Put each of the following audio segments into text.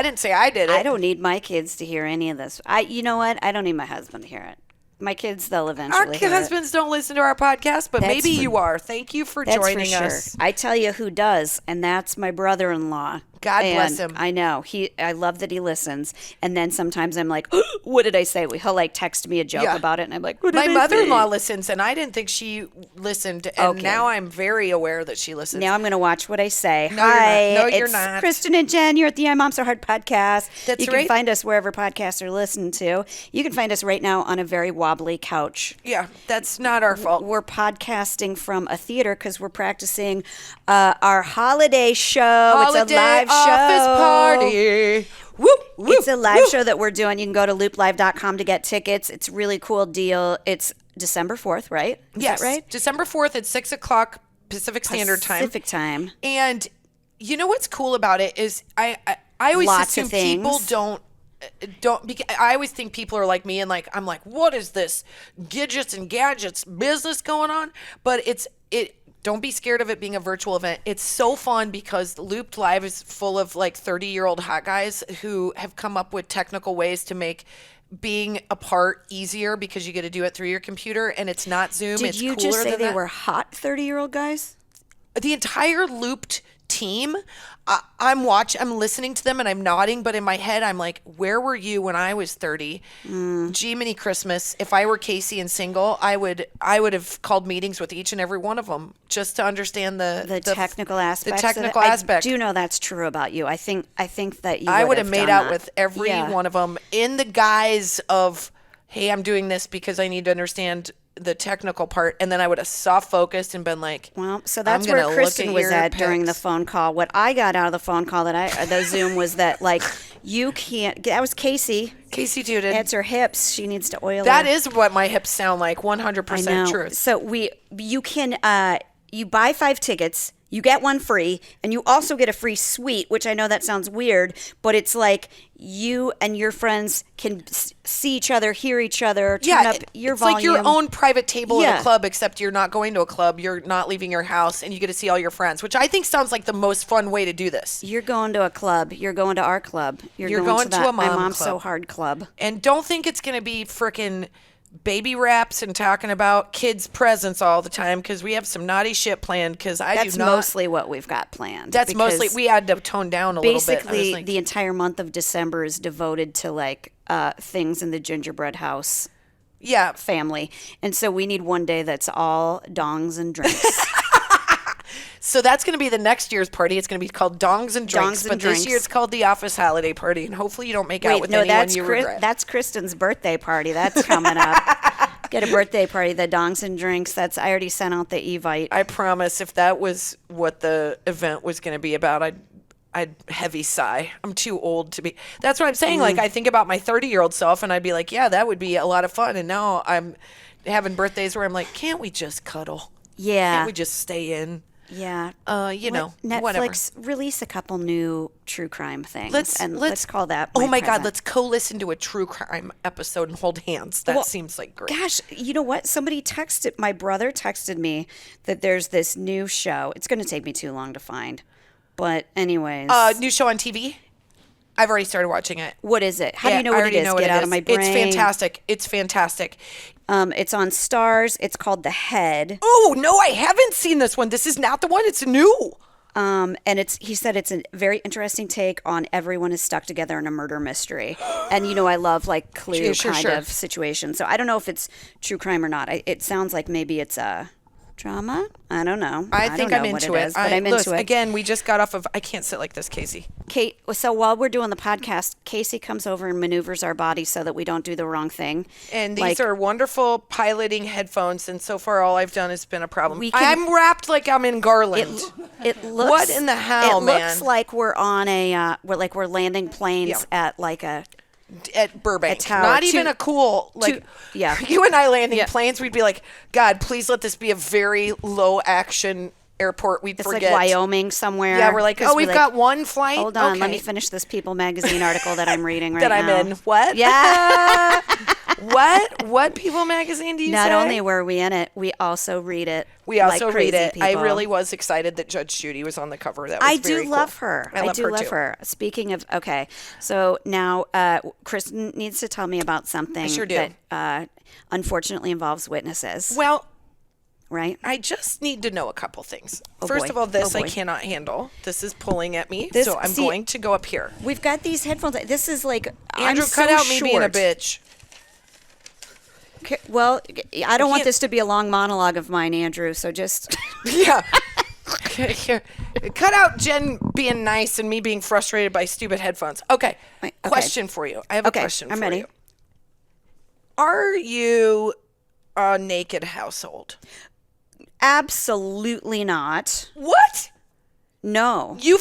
I didn't say I did it. I don't need my kids to hear any of this. You know what? I don't need my husband to hear it. My kids, they'll eventually hear husbands don't listen to our podcast, but maybe you are. Thank you for joining us. I tell you who does, and that's my brother-in-law. God bless him. I know. I love that he listens. And then sometimes I'm like, what did I say? He'll like text me a joke about it, and I'm like, what did I say? My mother-in-law listens, and I didn't think she listened, and now I'm very aware that she listens. Now I'm going to watch what I say. No, Hi, you're not. It's Kristin and Jen. You're at the IMOMSOHARD podcast. That's you can find us wherever podcasts are listened to. You can find us right now on a very wobbly couch. Yeah, that's not our fault. We're podcasting from a theater because we're practicing our holiday show. It's a live show. Office party. Woo, woo, it's a live show that we're doing. You can go to looplive.com to get tickets. It's a really cool deal. It's December 4th, right? Is that right? December 4th at 6 o'clock Pacific Standard Time. Pacific Time. And you know what's cool about it is I always assume people don't. I always think people are like me, and like I'm like, what is this gadgets and gadgets business going on? But don't be scared of it being a virtual event. It's so fun because Looped Live is full of like 30-year-old hot guys who have come up with technical ways to make being apart easier because you get to do it through your computer, and it's not Zoom. Did you just say they were hot 30-year-old guys? The entire Looped team, I'm listening to them and I'm nodding, but in my head I'm like, where were you when I was 30? Jiminy Christmas. If I were Casey and single, I would have called meetings with each and every one of them just to understand the technical aspects. The technical aspect. I do know that's true about you. I think that you I would have made out that. with every one of them in the guise of, hey, I'm doing this because I need to understand the technical part, and then I would have soft focused and been like, well, so that's where Kristin was at during the phone call. What I got out of the phone call the Zoom was that like you can't. That was Casey. Casey tooted. It's her hips. She needs to oil. That is what my hips sound like. 100% truth. So you can you buy 5 tickets. You get one free, and you also get a free suite, which I know that sounds weird, but it's like you and your friends can see each other, hear each other, turn up your volume. It's like your own private table at a club, except you're not going to a club, you're not leaving your house, and you get to see all your friends, which I think sounds like the most fun way to do this. You're going to a club. You're going to our club. You're going to a Mom So Hard club. And don't think it's going to be frickin' baby wraps and talking about kids' presents all the time, because we have some naughty shit planned. Because that's mostly what we've got planned. That's mostly, we had to tone down a little bit. Basically, the entire month of December is devoted to like things in the gingerbread house family. And so we need one day that's all dongs and drinks. So that's going to be the next year's party. It's going to be called Dongs and Drinks. This year it's called the Office Holiday Party. And hopefully you don't make out with anyone you regret. That's Kristin's birthday party. That's coming up. Get a birthday party, the Dongs and Drinks. I already sent out the Evite. I promise if that was what the event was going to be about, I'd heavy sigh. I'm too old to be. That's what I'm saying. Like, I think about my 30-year-old self and I'd be like, yeah, that would be a lot of fun. And now I'm having birthdays where I'm like, can't we just cuddle? Yeah. Can't we just stay in? Yeah. Netflix whatever. Release a couple new true crime things. Let's call that. Oh my God, let's co-listen to a true crime episode and hold hands. That seems like great. Gosh, you know what? My brother texted me that there's this new show. It's going to take me too long to find. But anyways. New show on TV? I've already started watching it. What is it? How do you know what it is? Get out of my brain. It's fantastic. It's on Stars. It's called The Head. Oh, no, I haven't seen this one. This is not the one. It's new. And he said it's a very interesting take on everyone is stuck together in a murder mystery. And, I love like Clue kind of situation. So I don't know if it's true crime or not. It sounds like maybe it's a drama. I don't know. I think I'm into it. But I'm into it. Again, we just got off of, I can't sit like this, Casey. So while we're doing the podcast, Casey comes over and maneuvers our bodies so that we don't do the wrong thing. And these are wonderful piloting headphones, and so far all I've done has been a problem. I'm wrapped like I'm in Garland. It looks. What in the hell, man? It looks like we're on we're landing planes at like a. At Burbank. Not even a cool, you and I landing planes, we'd be like, God, please let this be a very low action airport. We'd forget. It's like Wyoming somewhere. Yeah, we're like, we've got one flight. Hold on, let me finish this People magazine article that I'm reading right now. That I'm in. What? Yeah. What People magazine do you say? Not only were we in it, we also read it. We also like read it. people. I really was excited that Judge Judy was on the cover. That was I very do cool. love her. I do love her. Speaking of, okay, so now Kristin needs to tell me about something that unfortunately involves witnesses. Well, right? I just need to know a couple things. First of all, this I cannot handle. This is pulling at me, so I'm going to go up here. We've got these headphones. This is like, Andrew, I'm cut so out me being a bitch. Okay, well, I don't want this to be a long monologue of mine, Andrew, so just... Yeah. Here. Cut out Jen being nice and me being frustrated by stupid headphones. Okay. Question for you. I have a question for you. I'm ready. Are you a naked household? Absolutely not. What? No. You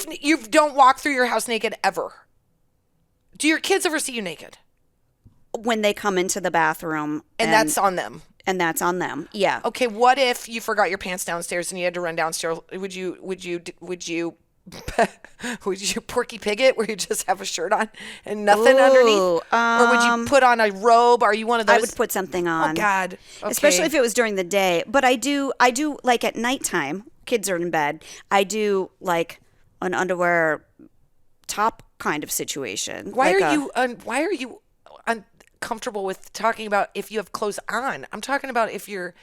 don't walk through your house naked ever. Do your kids ever see you naked? When they come into the bathroom. And that's on them. And that's on them. Yeah. Okay, what if you forgot your pants downstairs and you had to run downstairs? Would you Porky Pig it where you just have a shirt on and nothing underneath? Or would you put on a robe? Are you one of those? I would put something on. Oh God. Okay. Especially if it was during the day. But I do like at nighttime, kids are in bed, I do like an underwear top kind of situation. Why are you uncomfortable with talking about if you have clothes on? I'm talking about if your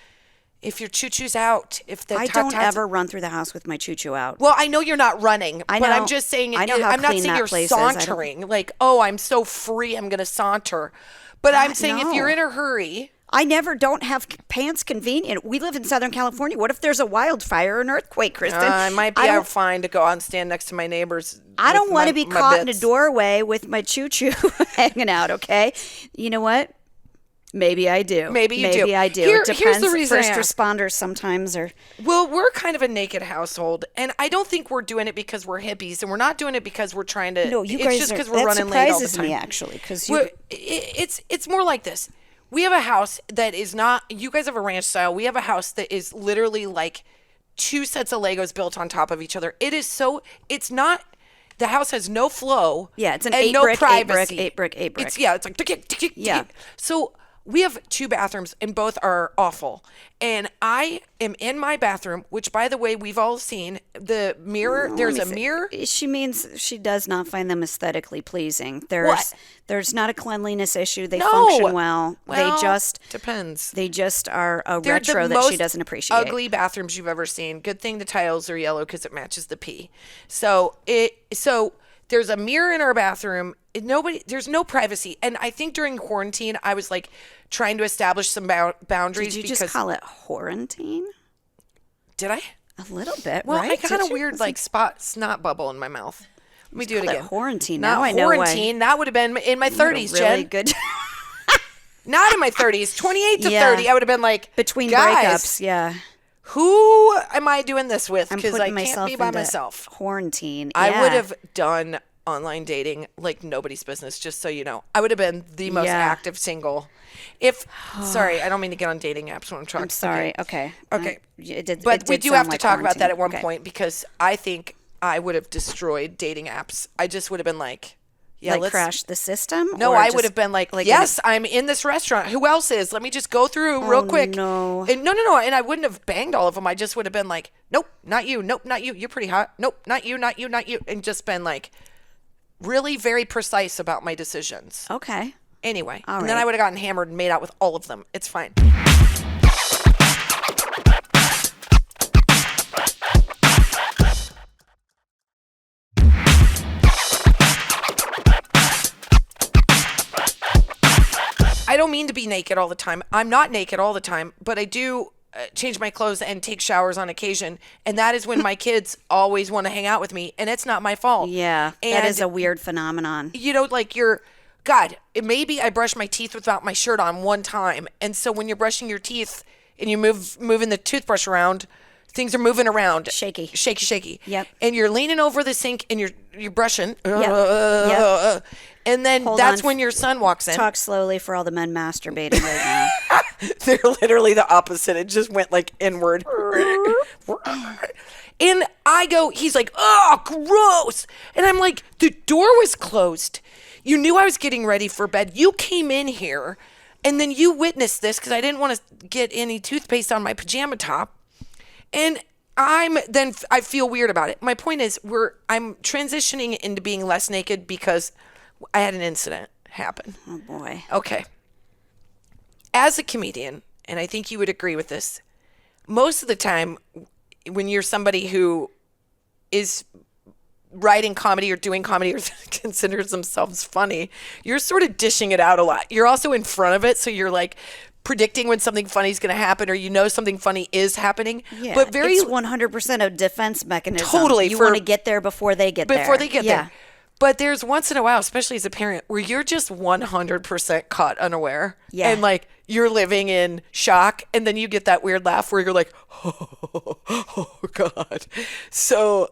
choo-choo's out. I don't ever run through the house with my choo-choo out. Well, I know you're not running, but I'm just saying. I know how I'm not clean saying that you're place sauntering. Like, oh, I'm so free, I'm going to saunter. But I'm saying if you're in a hurry. I don't have pants convenient. We live in Southern California. What if there's a wildfire or an earthquake, Kristin? It might be fine to go out and stand next to my neighbors. I don't want to be caught in a doorway with my choo-choo hanging out, okay? You know what? Maybe I do. Maybe I do. It depends. Here's the reason First responders sometimes are. Well, we're kind of a naked household, and I don't think we're doing it because we're hippies, and we're not doing it because we're trying to. No, you guys it's just because we're running late all the time. That surprises me, actually, because it's more like this. We have a house that is not. You guys have a ranch style. We have a house that is literally like 2 sets of Legos built on top of each other. It is so. It's not. The house has no flow. Yeah, it's an and 8 no brick, privacy. 8 brick. It's like tick. Yeah. So we have 2 bathrooms and both are awful. And I am in my bathroom, which by the way, we've all seen the mirror. There's a mirror. She means she does not find them aesthetically pleasing. There's not a cleanliness issue. They function well. They just depends. They just are a retro that she doesn't appreciate. Ugly bathrooms you've ever seen. Good thing the tiles are yellow because it matches the pee. So there's a mirror in our bathroom. There's no privacy. And I think during quarantine, I was like trying to establish some boundaries. Did you just call it quarantine? Did I? A little bit, well, right? I got a weird snot bubble in my mouth. Let me do it again. Quarantine. Not now I know quarantine. That would have been in my 30s, really Jen. Good. Not in my 30s. 28 to 30. I would have been like, between guys, breakups. Yeah. Who am I doing this with? Because I can't be by myself. Quarantine. Yeah. I would have done online dating like nobody's business, just so you know. I would have been the most active single. Sorry, I don't mean to get on dating apps when I'm trying. I'm sorry. Okay. But we do have to talk about that at one point because I think I would have destroyed dating apps. I just would have been like, let's crash the system. No, I would have been like yes, I'm in this restaurant. Who else is? Let me just go through real quick. No. And no. And I wouldn't have banged all of them. I just would have been like, nope, not you. Nope, not you. You're pretty hot. Nope, not you. Not you. Not you. And just been like really very precise about my decisions. Okay. Anyway, and then I would have gotten hammered and made out with all of them. It's fine. I don't mean to be naked all the time. I'm not naked all the time, but I do change my clothes and take showers on occasion. And that is when my kids always want to hang out with me. And it's not my fault. Yeah, that is a weird phenomenon. You know, like maybe I brush my teeth without my shirt on one time. And so when you're brushing your teeth and you moving the toothbrush around, things are moving around. Shaky. Yep. And you're leaning over the sink and you're brushing. Yep. And then that's when your son walks in. Talk slowly for all the men masturbating right now. They're literally the opposite. It just went like inward. And he's like, oh, gross. And I'm like, the door was closed. You knew I was getting ready for bed. You came in here And then you witnessed this because I didn't want to get any toothpaste on my pajama top. And I feel weird about it. My point is I'm transitioning into being less naked because I had an incident happen. Oh boy. Okay. As a comedian, and I think you would agree with this, most of the time when you're somebody who is writing comedy or doing comedy or considers themselves funny, you're sort of dishing it out a lot. You're also in front of it, so you're like predicting when something funny is going to happen, or something funny is happening. Yeah, but it's 100% a defense mechanism. Totally. You want to get there before they get there. Before they get there. But there's once in a while, especially as a parent, where you're just 100% caught unaware. Yeah. And like you're living in shock, and then you get that weird laugh where you're like, oh God. So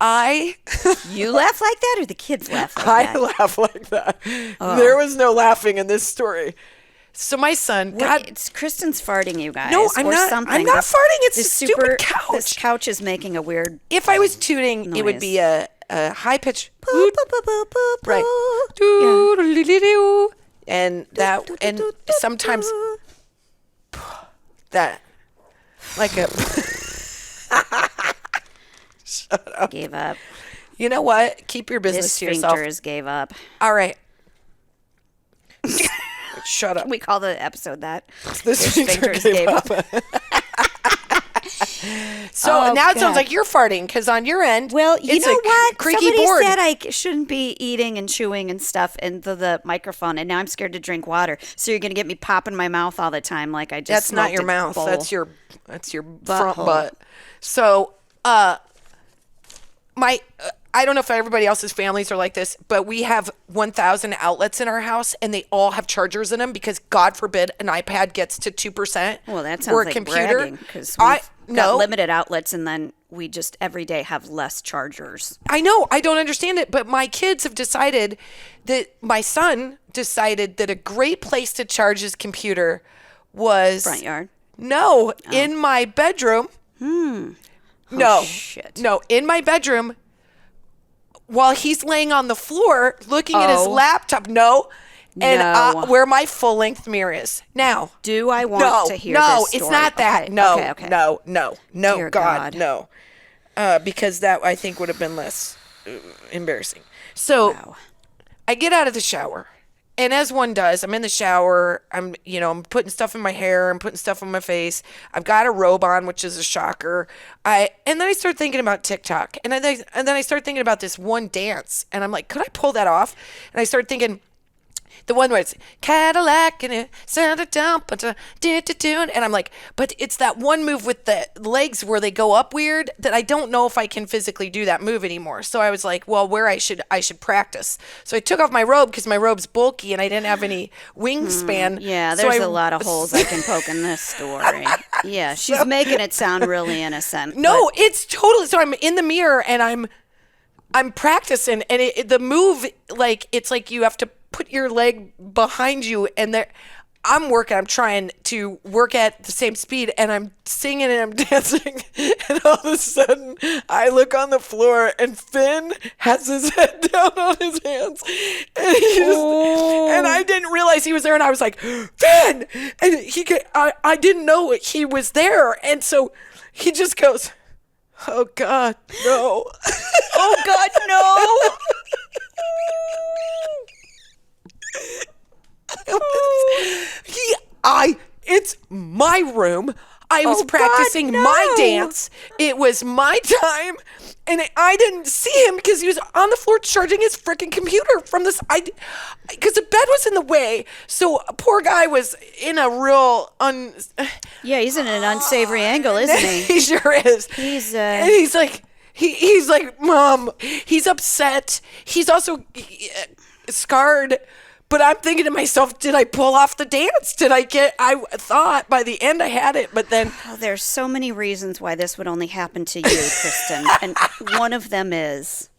You laugh like that, or the kids laugh like that? I laugh like that. Oh. There was no laughing in this story. So my son, it's Kristen's farting, you guys. No, I'm not. Something. I'm not farting. It's a stupid couch. This couch is making a weird. If I was tooting, noise. It would be a high pitch. Right. Yeah. And that, and sometimes that, like a. Shut up. Gave up. You know what? Keep your business to yourself. Sphincters gave up. All right. Shut up. Can we call the episode that? The sphincters gave up. So now it sounds like you're farting because on your end, well, you know what? Somebody board. Said I shouldn't be eating and chewing and stuff into the microphone, and now I'm scared to drink water. So you're gonna get me popping my mouth all the time, like I just. That's not your mouth. Bowl. That's your front butt. So, I don't know if everybody else's families are like this, but we have 1,000 outlets in our house, and they all have chargers in them because, God forbid, an iPad gets to 2%. Well, that sounds like computer. Bragging because we've got limited outlets, and then we just every day have less chargers. I know. I don't understand it, but my kids have decided that my son decided that a great place to charge his computer was front yard. No, in my bedroom. No, shit. No, in my bedroom while he's laying on the floor looking at his laptop. No. And where my full-length mirror is. Now. Do I want to hear this No, story? It's not that. Okay, no, okay. No. Dear God. No. Because that, I think, would have been less embarrassing. So I get out of the shower. And as one does, I'm in the shower. I'm putting stuff in my hair. I'm putting stuff on my face. I've got a robe on, which is a shocker. And then I start thinking about TikTok. And then I start thinking about this one dance. And I'm like, could I pull that off? And I start thinking, the one where it's Cadillac and it sounded dump and I'm like, but it's that one move with the legs where they go up weird that I don't know if I can physically do that move anymore. So I was like, well, I should practice. So I took off my robe because my robe's bulky and I didn't have any wingspan. Yeah, there's a lot of holes I can poke in this story. Yeah, she's making it sound really innocent. No, it's totally. So I'm in the mirror and I'm practicing, and the move, like, it's like you have to put your leg behind you, and I'm trying to work at the same speed, and I'm singing and I'm dancing, and all of a sudden I look on the floor and Finn has his head down on his hands, and and I didn't realize he was there, and I was like, Finn, and I didn't know he was there, and so he just goes, oh God, no. Oh God, no. It's my room. I was practicing my dance. It was my time, and I didn't see him because he was on the floor charging his freaking computer from this. Because the bed was in the way, so poor guy was in a real Yeah, he's in an unsavory angle, isn't he? He sure is. And he's like, he's like, Mom. He's upset. He's also scarred. But I'm thinking to myself, did I pull off the dance? I thought by the end I had it, but then. Oh, there's so many reasons why this would only happen to you, Kristin. And one of them is,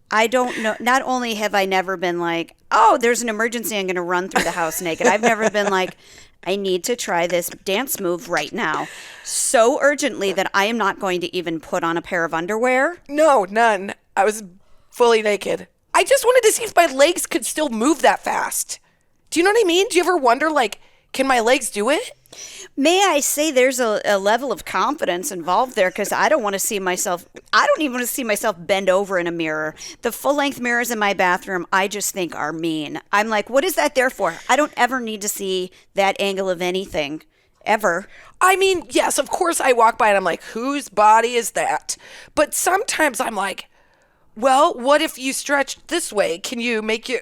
I don't know, not only have I never been like, oh, there's an emergency, I'm going to run through the house naked. I've never been like, I need to try this dance move right now so urgently that I am not going to even put on a pair of underwear. No, none. I was fully naked. I just wanted to see if my legs could still move that fast. Do you know what I mean? Do you ever wonder, like, can my legs do it? May I say there's a level of confidence involved there, because I don't want to see myself, I don't even want to see myself bend over in a mirror. The full-length mirrors in my bathroom, I just think are mean. I'm like, what is that there for? I don't ever need to see that angle of anything, ever. I mean, yes, of course I walk by and I'm like, whose body is that? But sometimes I'm like, well, what if you stretch this way? Can you make your...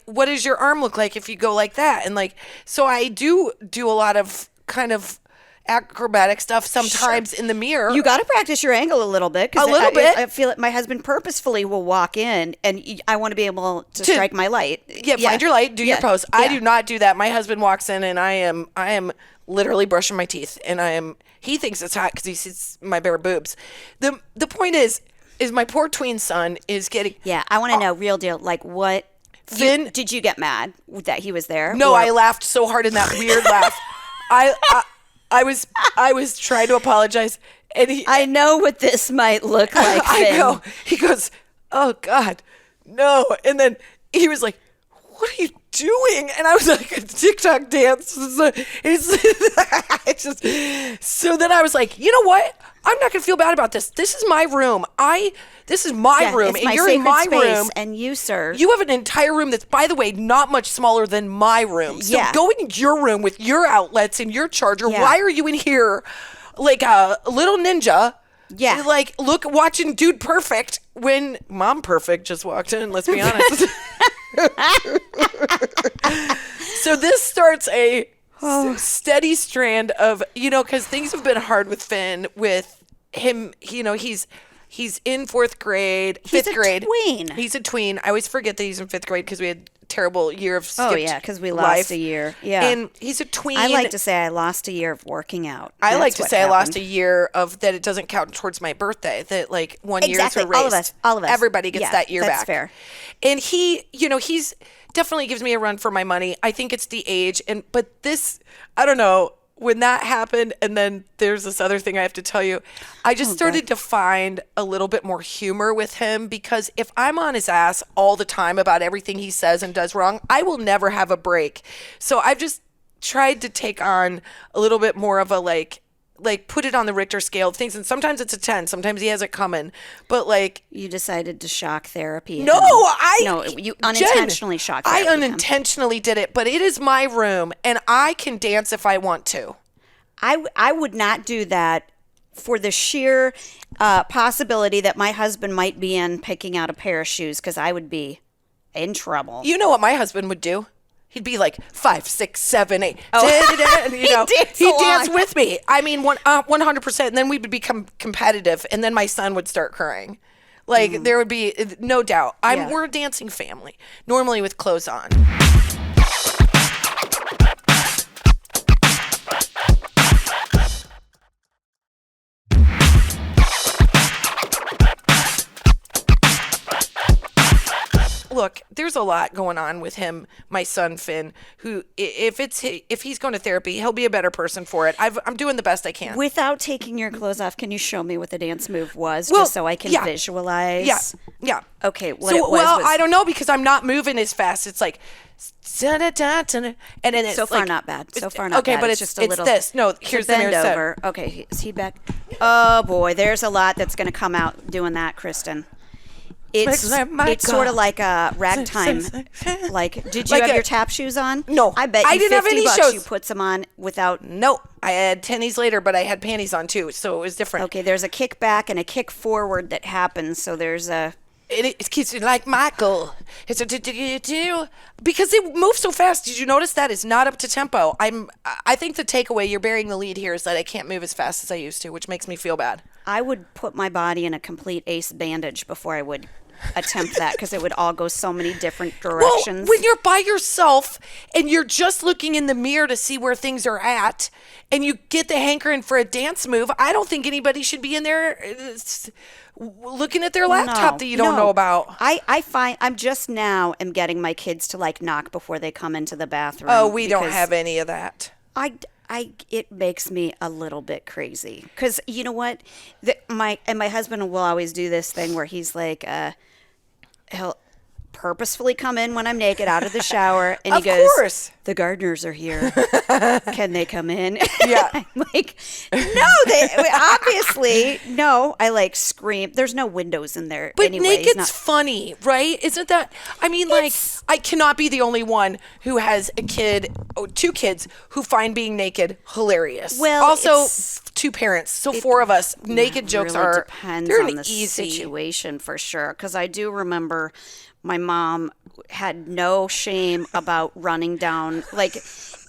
what does your arm look like if you go like that? And like, so I do a lot of kind of acrobatic stuff sometimes in the mirror. You got to practice your angle a little bit. A little bit. I feel like my husband purposefully will walk in, and I want to be able to strike my light. Yeah, find your light, do your pose. I do not do that. My husband walks in, and I am literally brushing my teeth, and he thinks it's hot because he sees my bare boobs. The point is my poor tween son is getting... Yeah, I want to know, real deal, like what... Finn, did you get mad that he was there? No, I laughed so hard in that weird laugh. I was trying to apologize, and I know what this might look like, Finn. He goes, oh God, no. And then he was like, what are you doing? And I was like, a TikTok dance. So then I was like, you know what? I'm not going to feel bad about this. This is my room. This is my room, and you're in my room. And you, sir, you have an entire room that's, by the way, not much smaller than my room. So go in your room with your outlets and your charger. Yeah. Why are you in here like a little ninja? Yeah, like watching Dude Perfect when Mom Perfect just walked in. Let's be honest. So this starts a steady strand of, because things have been hard with Finn, with him. He's in fifth grade. He's a tween. He's a tween. I always forget that he's in fifth grade because we had a terrible year of skipped because we lost a year. Yeah, and he's a tween. I like to say I lost a year of working out. I like to say I lost a year of that. It doesn't count towards my birthday. That like 1 year is erased. All of us. Everybody gets that year that's back. Fair. And he's definitely gives me a run for my money. I think it's the age, but this, I don't know. When that happened, and then there's this other thing I have to tell you, I just started to find a little bit more humor with him, because if I'm on his ass all the time about everything he says and does wrong, I will never have a break. So I've just tried to take on a little bit more of a like put it on the Richter scale of things, and sometimes it's a 10, sometimes he has it coming, but like... You decided to shock therapy. No, you unintentionally shocked therapy. I unintentionally did it, but it is my room, and I can dance if I want to. I would not do that for the sheer possibility that my husband might be in picking out a pair of shoes, because I would be in trouble. You know what my husband would do? He'd be like 5, 6, 7, 8. He'd dance with me. I mean, 100%. And then we would become competitive, and then my son would start crying. Like there would be no doubt. We're a dancing family, normally with clothes on. Look, there's a lot going on with him, my son Finn, who if he's going to therapy, he'll be a better person for it. I'm doing the best I can. Without taking your clothes off, can you show me what the dance move was, just so I can visualize? Yeah. Okay. I don't know, because I'm not moving as fast. It's like, and then it's so far not bad. So far not bad. Okay, but it's just a little. This. No, here's the bend over. Okay, is he back? Oh boy, there's a lot that's going to come out doing that, Kristen. It's sort of like a ragtime. Like, did you have your tap shoes on? No, I bet you I didn't have any shoes. You put them on without. No, I had tennies later, but I had panties on too, so it was different. Okay, there's a kick back and a kick forward that happens. So there's a. It keeps it like Michael. It's because they move so fast. Did you notice that? It's not up to tempo. I think the takeaway, you're bearing the lead here, is that I can't move as fast as I used to, which makes me feel bad. I would put my body in a complete ace bandage before I would attempt that, because it would all go so many different directions. Well, when you're by yourself and you're just looking in the mirror to see where things are at, and you get the hankering for a dance move, I don't think anybody should be in there looking at their laptop that you don't know about. I find I'm just now am getting my kids to like knock before they come into the bathroom. Oh, we don't have any of that. It makes me a little bit crazy, because you know what, my husband will always do this thing where he's like, he'll purposefully come in when I'm naked out of the shower, and Of he goes, course. "The gardeners are here. Can they come in?" Yeah. I'm like, "No, they obviously no." I like scream. There's no windows in there. But anyway. naked's funny, right? Isn't that? I mean, like, I cannot be the only one who has a kid, 2 kids, who find being naked hilarious. Well, also 2 parents, so 4 of us. Naked jokes really are depends they're on an the easy situation for sure. Because I do remember my mom had no shame about running down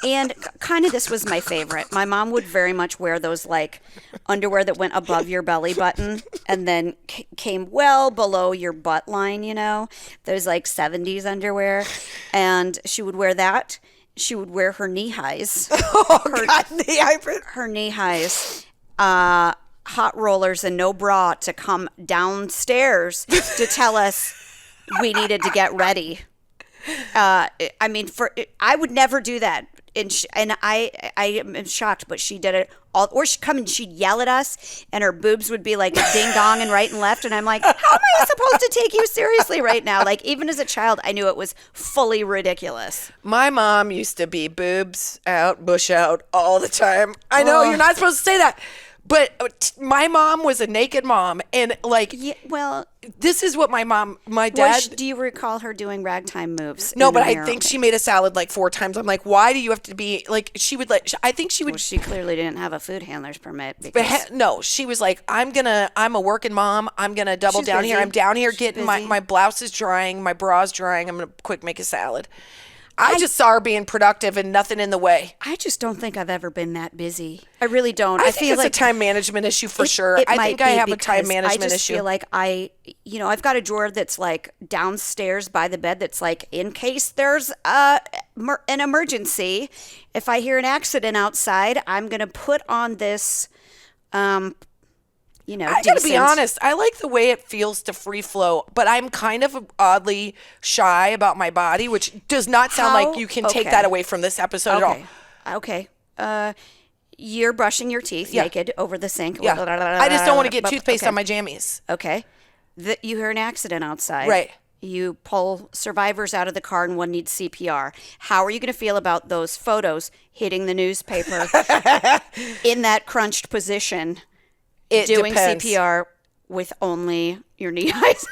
and kind of this was my favorite. My mom would very much wear those like underwear that went above your belly button and then came well below your butt line, those like 70s underwear. And she would wear that. She would wear her knee highs. Her knee highs. Hot rollers and no bra to come downstairs to tell us we needed to get ready. I would never do that. And I am shocked, but she did it all. Or she'd come and she'd yell at us, and her boobs would be like ding dong and right and left. And I'm like, how am I supposed to take you seriously right now? Like, even as a child, I knew it was fully ridiculous. My mom used to be boobs out, bush out all the time. I know you're not supposed to say that. But my mom was a naked mom, and this is what my dad. Do you recall her doing ragtime moves? No, but I think she made a salad like 4 times. I'm like, why do you have to be like? She would like. I think she would. Well, she clearly didn't have a food handler's permit. No, she was like, I'm a working mom. I'm gonna double down busy. here. I'm down here She's getting busy. my blouse is drying, my bra's drying. I'm gonna quick make a salad. I just saw her being productive and nothing in the way. I just don't think I've ever been that busy. I really don't. I think it's a time management issue for sure. I think I have a time management issue. I just feel like I've got a drawer that's like downstairs by the bed that's like in case there's an emergency. If I hear an accident outside, I'm going to put on this, I gotta be honest. I like the way it feels to free flow, but I'm kind of oddly shy about my body, which does not sound like you can take that away from this episode at all. Okay. You're brushing your teeth naked over the sink. Yeah. I just don't want to get toothpaste on my jammies. Okay. You hear an accident outside. Right. You pull survivors out of the car and one needs CPR. How are you going to feel about those photos hitting the newspaper in that crunched position? It doing depends. CPR with only your knee highs.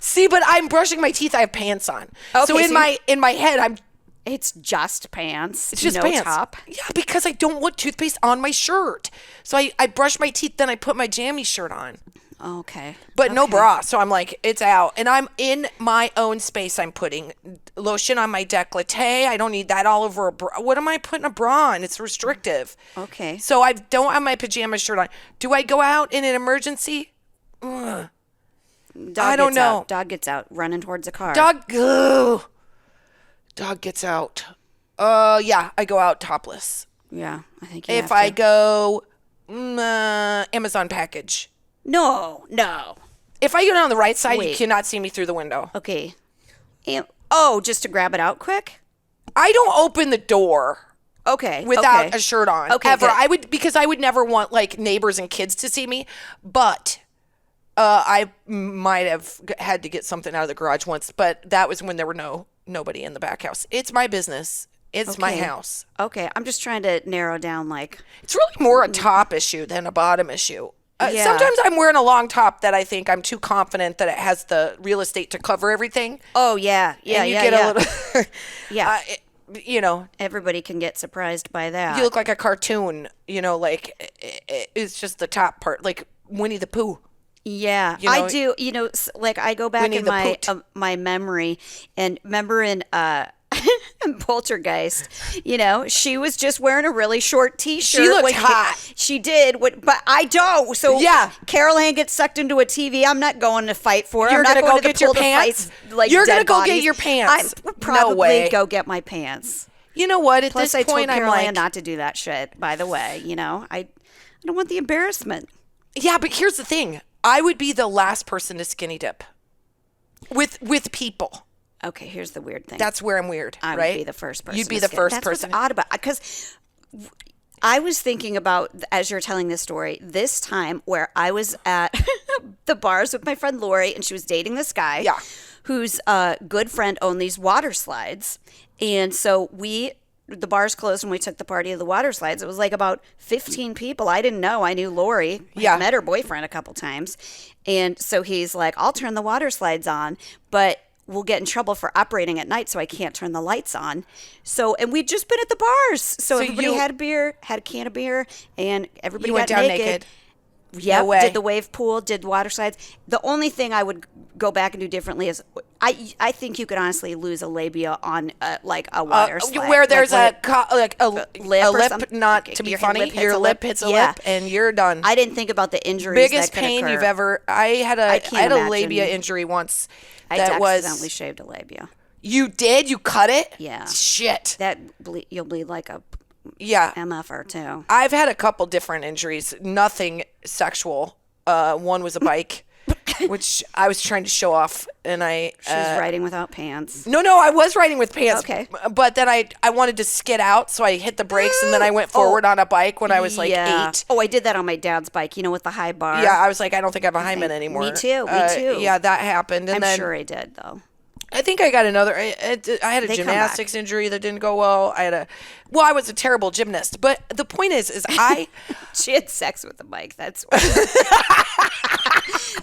See, but I'm brushing my teeth. I have pants on. Okay, so in my head, it's just pants. It's just no pants. Top. Yeah, because I don't want toothpaste on my shirt. So I brush my teeth, then I put my jammy shirt on. Okay. But no bra. So I'm like, it's out. And I'm in my own space. I'm putting lotion on my décolleté. I don't need that all over a bra. What am I putting a bra on? It's restrictive. Okay. So I don't have my pajama shirt on. Do I go out in an emergency? I don't know. Dog gets out running towards a car. Dog gets out. Yeah, I go out topless. Yeah, I think if I go Amazon package. No. If I go down the right side, you cannot see me through the window. Okay. Just to grab it out quick? I don't open the door. Okay. Without a shirt on. Okay. Ever. Good. Because I would never want like neighbors and kids to see me. But I might have had to get something out of the garage once. But that was when there were nobody in the back house. It's my business. It's my house. Okay. I'm just trying to narrow down It's really more a top issue than a bottom issue. Sometimes I'm wearing a long top that I think I'm too confident that it has the real estate to cover everything. Oh, yeah. Yeah, and you get a little, everybody can get surprised by that. You look like a cartoon, it's just the top part, like Winnie the Pooh. Yeah, I do. I go back in my memory and remember in Poltergeist, she was just wearing a really short T-shirt. She looked hot. She did, but I don't. So yeah, Carol Ann gets sucked into a TV. I'm not going to fight for her. You're going to go get your pants. You're going to go get your pants. I'm probably go get my pants. You know what? At Plus, this point, I told Carol I'm Ann not to do that shit. By the way, I don't want the embarrassment. Yeah, but here's the thing: I would be the last person to skinny dip with people. Okay, here's the weird thing. That's where I'm weird, I right? would be the first person. You'd be the first person. That's what's odd about because I was thinking about, as you're telling this story, this time where I was at the bars with my friend Lori, and she was dating this guy whose good friend owned these water slides. And so the bars closed and we took the party to the water slides. It was like about 15 people. I didn't know. I knew Lori. I met her boyfriend a couple times. And so he's like, I'll turn the water slides on, but we'll get in trouble for operating at night, so I can't turn the lights on. So, and we'd just been at the bars. So everybody had a can of beer, and everybody went down naked. Yep, did the wave pool, did water slides. The only thing I would go back and do differently is I think you could honestly lose a labia on like a water slide. Where there's like a lip, not to be funny, your lip hits a lip and you're done. I didn't think about the injuries. Biggest pain you've ever. I had a labia injury once. I accidentally shaved a labia. You did? You cut it? Yeah. Shit. You'll bleed like a MFR too. I've had a couple different injuries. Nothing sexual. One was a bike, which I was trying to show off, and She was riding without pants. No, I was riding with pants. Okay. But then I wanted to skid out, so I hit the brakes, and then I went forward on a bike when I was like 8. Oh, I did that on my dad's bike, with the high bar. Yeah, I was like, I don't think I have a hymen anymore. Me too. Yeah, that happened. And I'm sure I did, though. I think I got another. I had a gymnastics injury that didn't go well. I was a terrible gymnast. But the point is she had sex with the bike. That's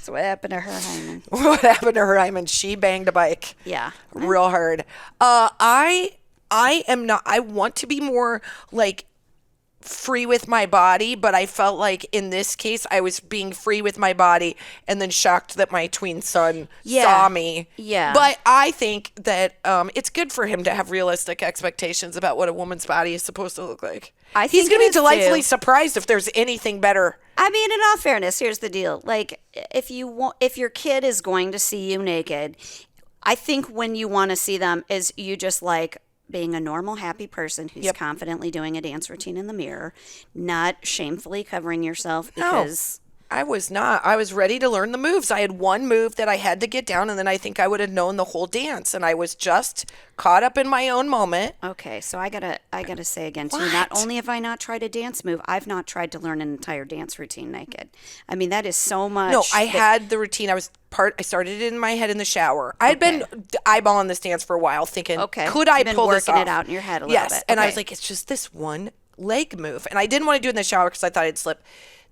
what happened to her hymen. What happened to her hymen? She banged a bike. Yeah, real hard. I am not. I want to be more like free with my body, but I felt like in this case I was being free with my body and then shocked that my tween son saw me. Yeah. But I think that it's good for him to have realistic expectations about what a woman's body is supposed to look like. He's going to be delightfully surprised if there's anything better. I mean, in all fairness, here's the deal. Like, if your kid is going to see you naked, I think when you want to see them is you just like being a normal, happy person who's confidently doing a dance routine in the mirror, not shamefully covering yourself because... No, I was not. I was ready to learn the moves. I had one move that I had to get down, and then I think I would have known the whole dance, and I was just caught up in my own moment. Okay, so I gotta say again, too, not only have I not tried a dance move, I've not tried to learn an entire dance routine naked. I mean, that is so much. No, I had the routine. I started it in my head in the shower. I had been eyeballing this dance for a while, thinking, could I pull this off? Working it out in your head a little bit. Yes, and I was like, it's just this one leg move. And I didn't want to do it in the shower because I thought I'd slip.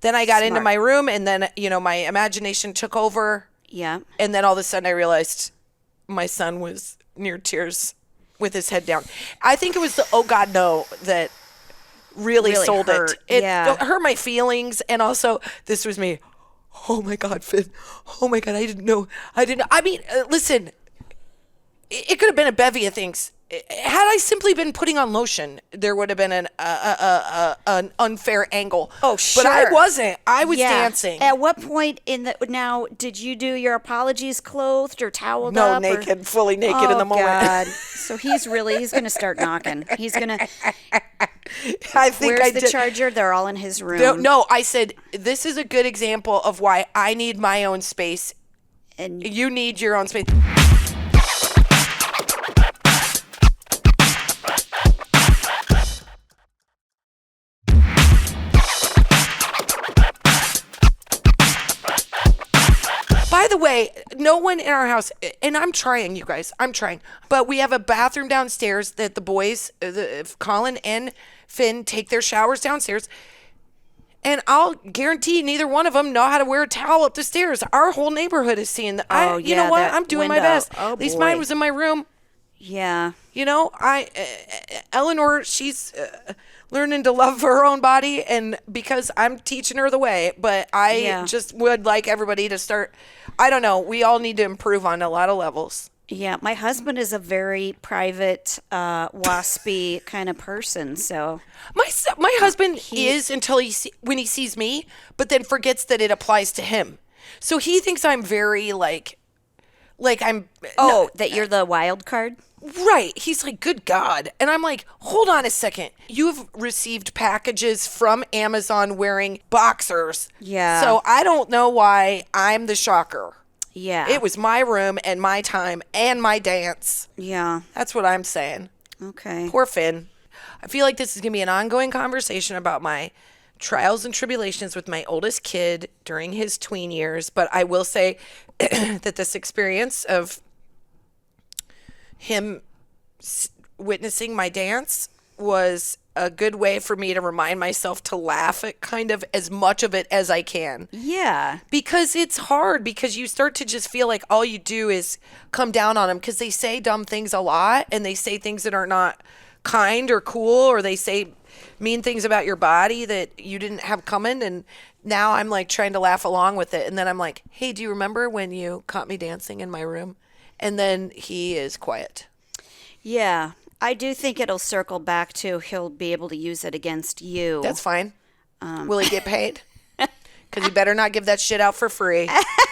Then I got into my room, and then, my imagination took over. Yeah. And then all of a sudden I realized my son was near tears with his head down. I think it was the "oh God, no" that really sold hurt. it. It hurt my feelings, and also this was me. Oh my God, Finn. Oh my God, I didn't know. I mean, listen, it could have been a bevy of things. Had I simply been putting on lotion, there would have been an unfair angle. Oh, sure. But I wasn't. I was dancing. At what point now did you do your apologies clothed or toweled No, up? naked, fully naked in the moment. Oh, God. So he's going to start knocking. He's going to... I think Where's the charger? They're all in his room. No, I said, this is a good example of why I need my own space. And you need your own space. By the way, no one in our house, and I'm trying, you guys, but we have a bathroom downstairs that the boys, Colin and Finn, take their showers downstairs, and I'll guarantee neither one of them know how to wear a towel up the stairs. Our whole neighborhood is seeing that. You know what? I'm doing my best. At least mine was in my room. Yeah. Eleanor, she's learning to love her own body, and because I'm teaching her the way, but I just would like everybody to start. I don't know. We all need to improve on a lot of levels. Yeah, my husband is a very private, waspy kind of person. So my husband is until when he sees me, but then forgets that it applies to him. So he thinks I'm very like I'm. That you're the wild card. Right. He's like, good God. And I'm like, hold on a second. You've received packages from Amazon wearing boxers. Yeah. So I don't know why I'm the shocker. Yeah. It was my room and my time and my dance. Yeah. That's what I'm saying. Okay. Poor Finn. I feel like this is going to be an ongoing conversation about my trials and tribulations with my oldest kid during his tween years. But I will say that this experience of him witnessing my dance was a good way for me to remind myself to laugh at kind of as much of it as I can. Yeah. Because it's hard, because you start to just feel like all you do is come down on them, because they say dumb things a lot, and they say things that are not kind or cool, or they say mean things about your body that you didn't have coming. And now I'm like trying to laugh along with it. And then I'm like, hey, do you remember when you caught me dancing in my room? And then he is quiet. Yeah. I do think it'll circle back to he'll be able to use it against you. That's fine. Will he get paid? Because you better not give that shit out for free.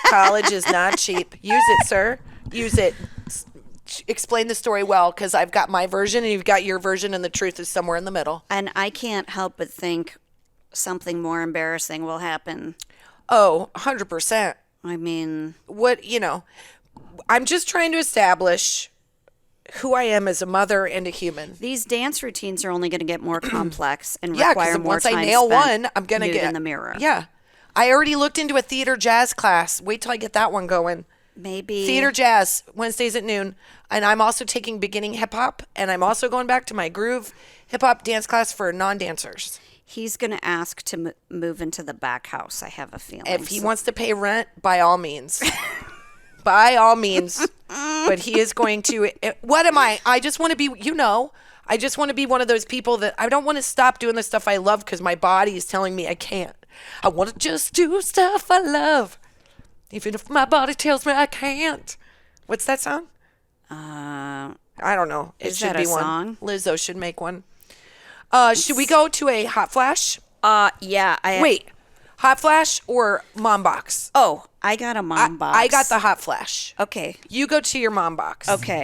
College is not cheap. Use it, sir. Use it. Explain the story well, because I've got my version and you've got your version, and the truth is somewhere in the middle. And I can't help but think something more embarrassing will happen. Oh, 100%. I mean... I'm just trying to establish who I am as a mother and a human. These dance routines are only going to get more complex and require more once time I nail spent one, I'm going to get in the mirror. Yeah. I already looked into a theater jazz class. Wait till I get that one going. Maybe. Theater jazz, Wednesdays at noon. And I'm also taking beginning hip hop, and I'm also going back to my groove hip hop dance class for non-dancers. He's going to ask to move into the back house, I have a feeling. If he wants to pay rent, by all means. By all means. But he is going to. What am I? I just want to be, I just want to be one of those people that I don't want to stop doing the stuff I love because my body is telling me I can't. I want to just do stuff I love, even if my body tells me I can't. What's that song? I don't know. It should be one. Song? Lizzo should make one. Should we go to a hot flash? Yeah. Wait. Hot flash or mom box? Oh, I got a mom box. I got the hot flash. Okay. You go to your mom box. Okay.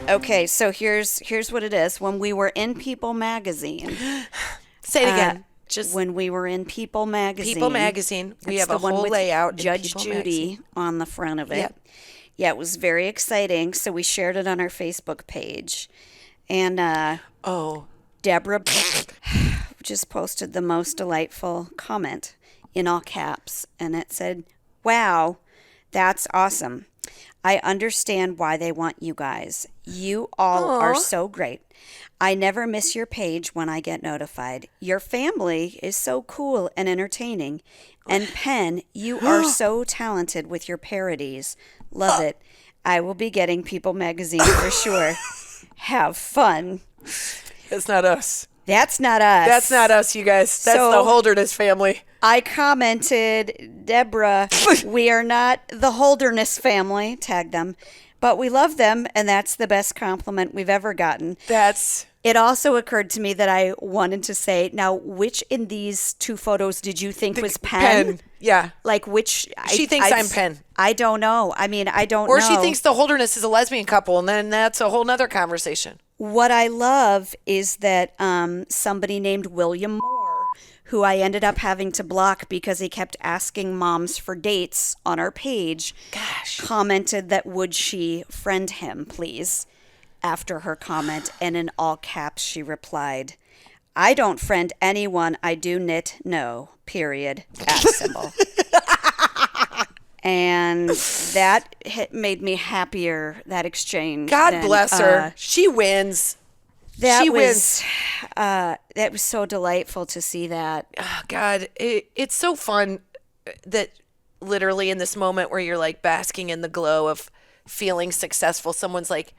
Okay, so here's what it is. When we were in People magazine. Say it again. Just when we were in People magazine. People magazine. We have a whole layout. Judge Judy magazine on the front of it. Yep. Yeah, it was very exciting. So we shared it on our Facebook page. And Deborah just posted the most delightful comment in all caps. And it said, "Wow, that's awesome. I understand why they want you guys. You all are so great. I never miss your page when I get notified. Your family is so cool and entertaining. And Penn, you are so talented with your parodies. Love it. I will be getting People magazine for sure. Have fun." It's not us. That's not us. That's not us, you guys. That's the Holderness family. I commented, "Deborah, we are not the Holderness family," tagged them, "but we love them, and that's the best compliment we've ever gotten." It also occurred to me that I wanted to say, now, which in these two photos did you think was Penn? Yeah. Like which? She thinks I'm Penn. I don't know. I mean, I don't know. Or she thinks the Holderness is a lesbian couple, and then that's a whole nother conversation. What I love is that somebody named William Moore, who I ended up having to block because he kept asking moms for dates on our page, commented that would she friend him, please, after her comment. And in all caps, she replied, "I don't friend anyone I do knit, no, period, at symbol." And that made me happier, that exchange. God bless her. She wins. That was so delightful to see that. Oh, God, it's so fun that literally in this moment where you're like basking in the glow of feeling successful, someone's like,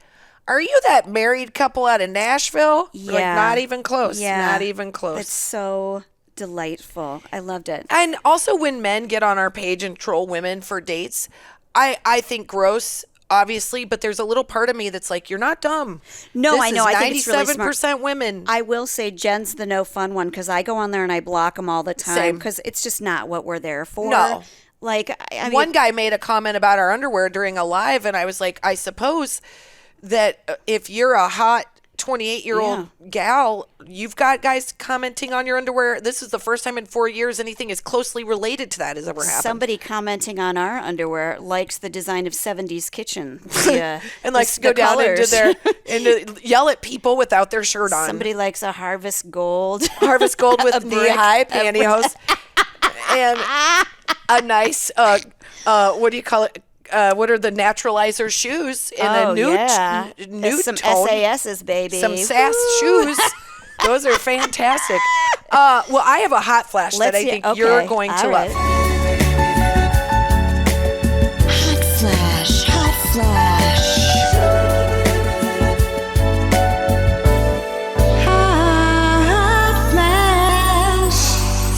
"Are you that married couple out of Nashville?" Yeah. Like, not even close. Yeah. Not even close. It's so delightful. I loved it. And also when men get on our page and troll women for dates, I think gross, obviously, but there's a little part of me that's like, you're not dumb. No, this I know. Is I think it's really 97% smart. women. I will say Jen's the no fun one because I go on there and I block them all the time because it's just not what we're there for. No. Like, I mean, one guy made a comment about our underwear during a live, and I was like, I suppose that if you're a hot 28-year-old gal, you've got guys commenting on your underwear. This is the first time in 4 years anything as closely related to that has ever happened. Somebody commenting on our underwear likes the design of 70s kitchen. And likes to go down colors. and to yell at people without their shirt on. Somebody likes a Harvest Gold. Harvest Gold with knee-high pantyhose. And a nice, what do you call it? What are the naturalizer shoes in a nude some tone. SASs, baby. Some sass shoes. Those are fantastic. Well, I have a hot flash that I think you're going to love. Hot flash.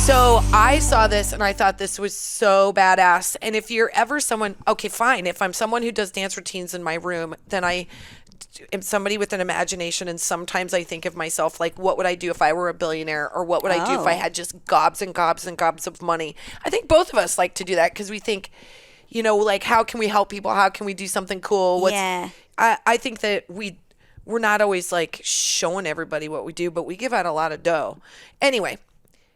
So I saw this and I thought this was so badass. And if you're ever someone, okay, fine. If I'm someone who does dance routines in my room, then I am somebody with an imagination. And sometimes I think of myself like, what would I do if I were a billionaire? Or what would I do if I had just gobs and gobs and gobs of money? I think both of us like to do that because we think, you know, like, how can we help people? How can we do something cool? I think that we're not always like showing everybody what we do, but we give out a lot of dough. Anyway.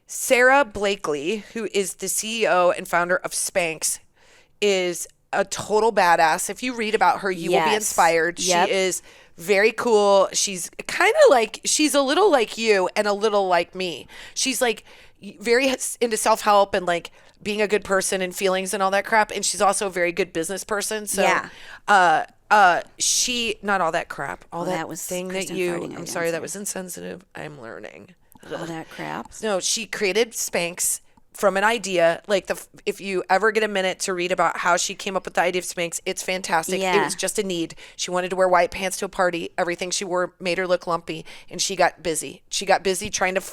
Sarah Blakely, who is the CEO and founder of Spanx, is a total badass. If you read about her, you will be inspired. Yep. She is very cool. She's kind of like, she's a little like you and a little like me. She's like very into self-help and like being a good person and feelings and all that crap. And she's also a very good business person. So, she, not all that crap, all that was thing Kristin that you, I'm sorry, that was insensitive. I'm learning. All that crap. No, she created Spanx from an idea. Like, if you ever get a minute to read about how she came up with the idea of Spanx, it's fantastic. Yeah. It was just a need. She wanted to wear white pants to a party. Everything she wore made her look lumpy, and she got busy. She got busy trying to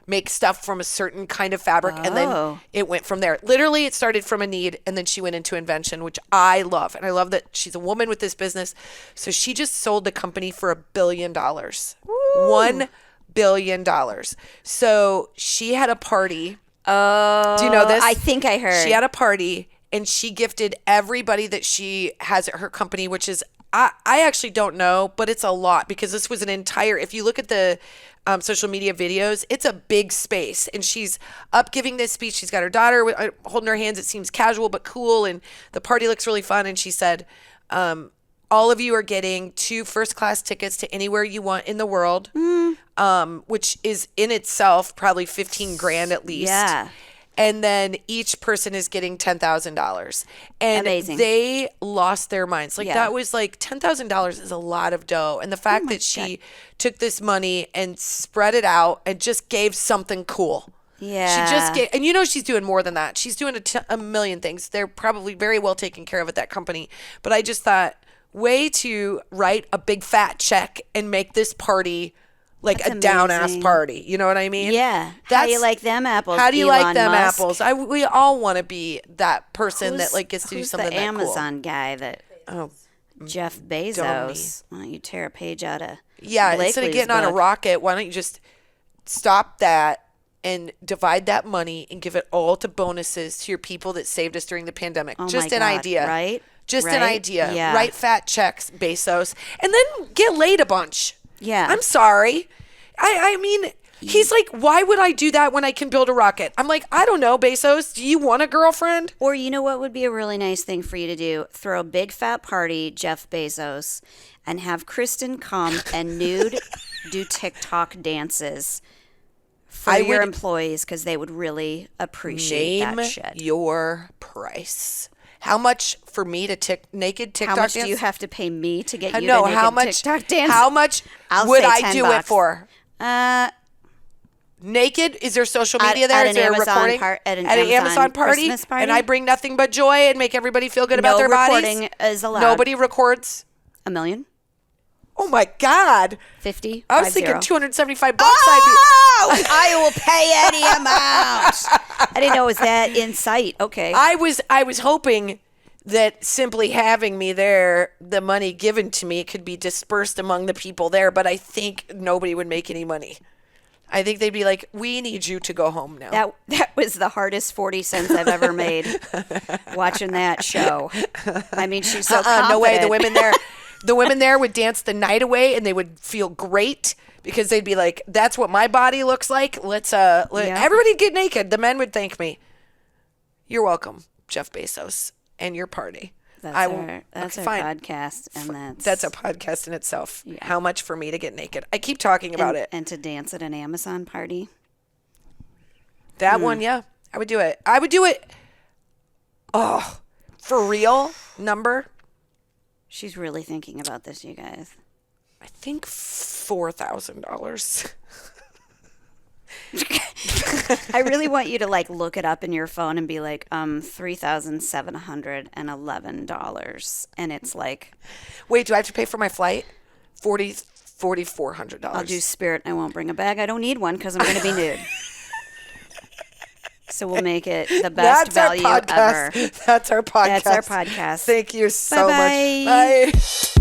make stuff from a certain kind of fabric, and then it went from there. Literally, it started from a need, and then she went into invention, which I love. And I love that she's a woman with this business. So she just sold the company for $1 billion. $1 billion. So she had a party. Oh, do you know this? I think I heard. She had a party and she gifted everybody that she has at her company, which is, I actually don't know, but it's a lot because this was an entire, if you look at the social media videos, it's a big space. And she's up giving this speech. She's got her daughter holding her hands. It seems casual but cool. And the party looks really fun. And she said, all of you are getting 2 first-class tickets to anywhere you want in the world, which is in itself probably $15,000 at least. Yeah. And then each person is getting $10,000. And amazing. They lost their minds. Like, that was like $10,000 is a lot of dough. And the fact that she took this money and spread it out and just gave something cool. Yeah. She just gave, and you know she's doing more than that. She's doing a million things. They're probably very well taken care of at that company. But I just thought, way to write a big fat check and make this party like that's a down-ass party. You know what I mean? Yeah. How do you like them apples? How do you Elon like them Musk? apples? We all want to be that person that like gets to do something the that Amazon cool. guy that Jeff Bezos. Why don't you tear a page out of instead of getting book. on a rocket, why don't you just stop that and divide that money and give it all to bonuses to your people that saved us during the pandemic? Just an idea. Right? Just an idea. Yeah. Write fat checks, Bezos, and then get laid a bunch. Yeah. I'm sorry. I mean, he's like, why would I do that when I can build a rocket? I'm like, I don't know, Bezos. Do you want a girlfriend? Or you know what would be a really nice thing for you to do? Throw a big fat party, Jeff Bezos, and have Kristin come and do TikTok dances for your employees because they would really appreciate that shit. Name your price. How much for me to naked TikTok dance? How much do you have to pay me to get you to naked TikTok dance? How much would I do it for? Naked? Is there social media there? Is there a recording? At an Amazon party? Christmas party? And I bring nothing but joy and make everybody feel good about their bodies? No recording is allowed. Nobody records? $1 million? Oh my God. 50? I was thinking $275. Oh! I will pay any amount. I didn't know it was that in sight. Okay. I was hoping that simply having me there, the money given to me could be dispersed among the people there, but I think nobody would make any money. I think they'd be like, we need you to go home now. That was the hardest 40 cents I've ever made watching that show. I mean, she's so confident. No way. The women there, The women there would dance the night away, and they would feel great because they'd be like, "That's what my body looks like. Everybody get naked." The men would thank me. You're welcome, Jeff Bezos, and your party. That's our podcast, and that's a podcast in itself. Yeah. How much for me to get naked? I keep talking about it. And to dance at an Amazon party. That one, yeah. I would do it. Oh, for real? Number? She's really thinking about this, you guys. I think $4,000. I really want you to look it up in your phone and be like, $3,711, and it's like, wait, do I have to pay for my flight? $4,400. I'll do Spirit. I won't bring a bag. I don't need one because I'm going to be nude. So we'll make it the best value ever. That's our podcast. That's our podcast. Thank you so Bye-bye. much. Bye.